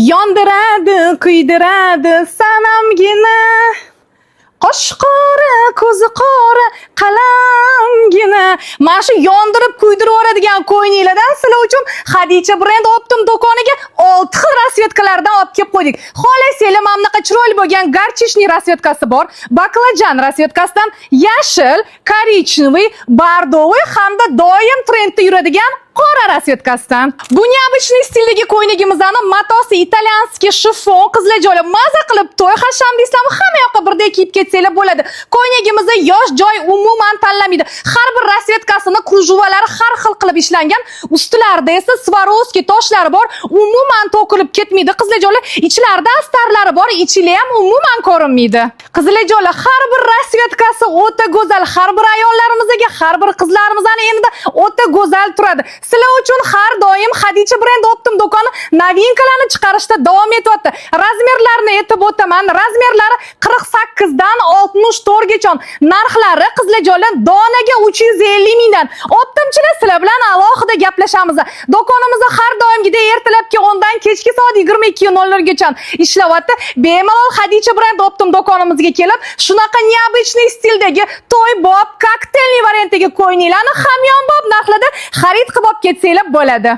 Yondiradi, kuydiradi sanamgina. Qosh qora, ko'zi qora, qalamgina. Mana shu yondirib kuydirib yuboradigan qo'yninglardan sizlar uchun Xadicha brend optim do'koniga 6 xil rasvetkalardan olib kelib qo'ydik. Xohlasanglar mana bunaqa chiroyli bo'lgan garchishniy rasvetkasi bor, baklajan rasvetkasidan yashil, korичневый, bordoviy hamda doim trendda yuradigan qora rasvetkasidan. Bu необычный stildagi qo'ynigimizni matosi italyanskiy shifon qizlar joylab maza qilib to'y hasham deysam hamma yoqqa birdek kiyib ketsanglar bo'ladi. Qo'ynigimizni yosh joy umuman tanlamaydi. Har bir rasvetkasini krujvalari har xil qilib ishlangan, ustilarida esa Swarovski toshlari bor, umuman to'kilib ketmaydi. Qizlar joylar ichlarida astarlari bor, ichili ham umuman ko'rinmaydi. Qizlar joylar har bir rasvetkasi o'ta go'zal, har bir ayollarimizga, har bir qizlarimizning endi o'ta go'zal turadi. Sizlar uchun har doim Xadicha brend optim do'koni novinkalarni chiqarishda davom etyapti. Razmerlarni aytib o'taman. Razmerlari 48 dan 64 gacha. Narxlari qizlar joylar donaga 350 mingdan. Optimchilar sizlar bilan alohida gaplashamiz. Do'konimiz har doimgidek ertalabki 10 dan kechki soat 22:00 gacha ishlayapti. Bemalol Xadicha brend optim do'konimizga kelib, shunaqa необычный stildagi to'y-bob, kokteylli variantdagi qo'yninglarni hamyonbop narxlarda xarid qilib ketsanglar bo'ladi.